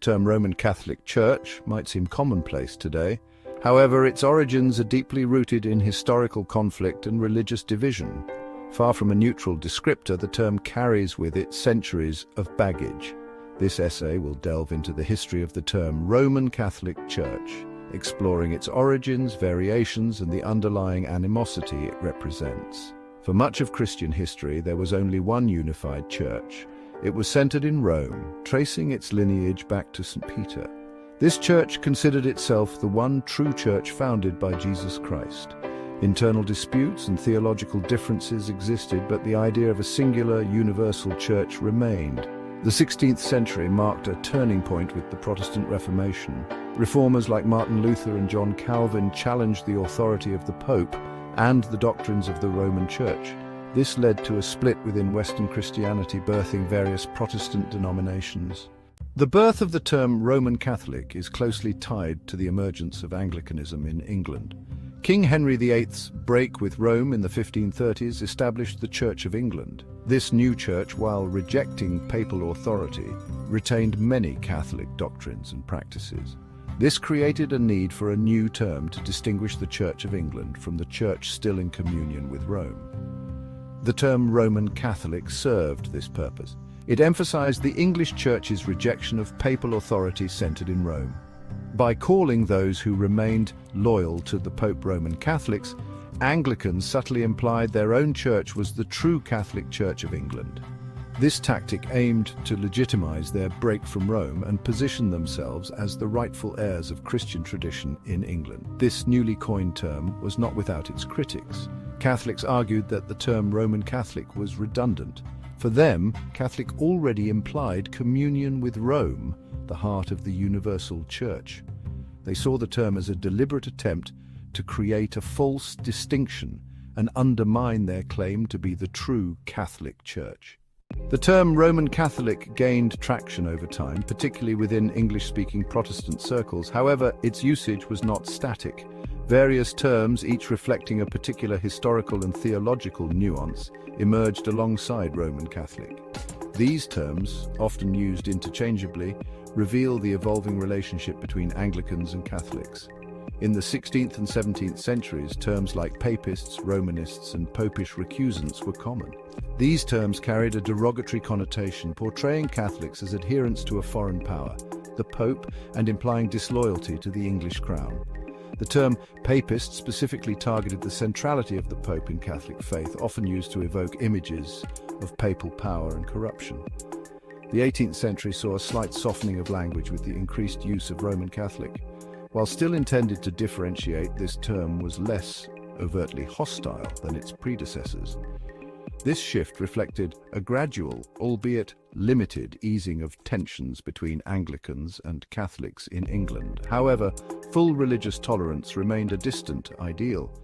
term Roman Catholic Church might seem commonplace today. However, its origins are deeply rooted in historical conflict and religious division. Far from a neutral descriptor, the term carries with it centuries of baggage. This essay will delve into the history of the term Roman Catholic Church, exploring its origins, variations, and the underlying animosity it represents. For much of Christian history, there was only one unified church. It was centered in Rome, tracing its lineage back to St. Peter. This church considered itself the one true church founded by Jesus Christ. Internal disputes and theological differences existed, but the idea of a singular, universal church remained. The 16th century marked a turning point with the Protestant Reformation. Reformers like Martin Luther and John Calvin challenged the authority of the Pope and the doctrines of the Roman Church. This led to a split within Western Christianity, birthing various Protestant denominations. The birth of the term Roman Catholic is closely tied to the emergence of Anglicanism in England. King Henry VIII's break with Rome in the 1530s established the Church of England. This new church, while rejecting papal authority, retained many Catholic doctrines and practices. This created a need for a new term to distinguish the Church of England from the church still in communion with Rome. The term Roman Catholic served this purpose. It emphasized the English Church's rejection of papal authority centered in Rome. By calling those who remained loyal to the Pope Roman Catholics, Anglicans subtly implied their own church was the true Catholic Church of England. This tactic aimed to legitimize their break from Rome and position themselves as the rightful heirs of Christian tradition in England. This newly coined term was not without its critics. Catholics argued that the term Roman Catholic was redundant. For them, Catholic already implied communion with Rome, the heart of the universal church. They saw the term as a deliberate attempt to create a false distinction and undermine their claim to be the true Catholic Church. The term Roman Catholic gained traction over time, particularly within English-speaking Protestant circles. However, its usage was not static. Various terms, each reflecting a particular historical and theological nuance, emerged alongside Roman Catholic. These terms, often used interchangeably, reveal the evolving relationship between Anglicans and Catholics. In the 16th and 17th centuries, terms like papists, Romanists, and popish recusants were common. These terms carried a derogatory connotation, portraying Catholics as adherents to a foreign power, the Pope, and implying disloyalty to the English crown. The term papist specifically targeted the centrality of the Pope in Catholic faith, often used to evoke images of papal power and corruption. The 18th century saw a slight softening of language with the increased use of Roman Catholic. While still intended to differentiate, this term was less overtly hostile than its predecessors. This shift reflected a gradual, albeit limited, easing of tensions between Anglicans and Catholics in England. However, full religious tolerance remained a distant ideal.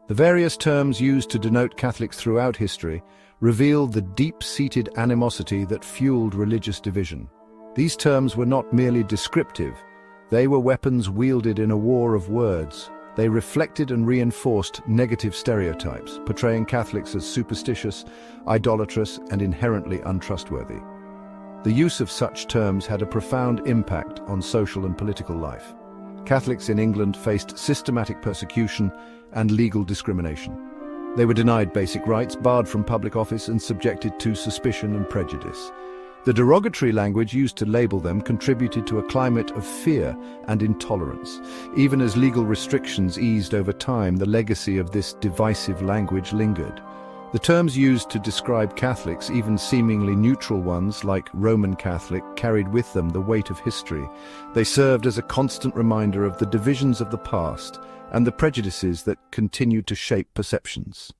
The various terms used to denote Catholics throughout history reveal the deep-seated animosity that fueled religious division. These terms were not merely descriptive, they were weapons wielded in a war of words. They reflected and reinforced negative stereotypes, portraying Catholics as superstitious, idolatrous, and inherently untrustworthy. The use of such terms had a profound impact on social and political life. Catholics in England faced systematic persecution and legal discrimination. They were denied basic rights, barred from public office, and subjected to suspicion and prejudice. The derogatory language used to label them contributed to a climate of fear and intolerance. Even as legal restrictions eased over time, the legacy of this divisive language lingered. The terms used to describe Catholics, even seemingly neutral ones like Roman Catholic, carried with them the weight of history. They served as a constant reminder of the divisions of the past and the prejudices that continued to shape perceptions.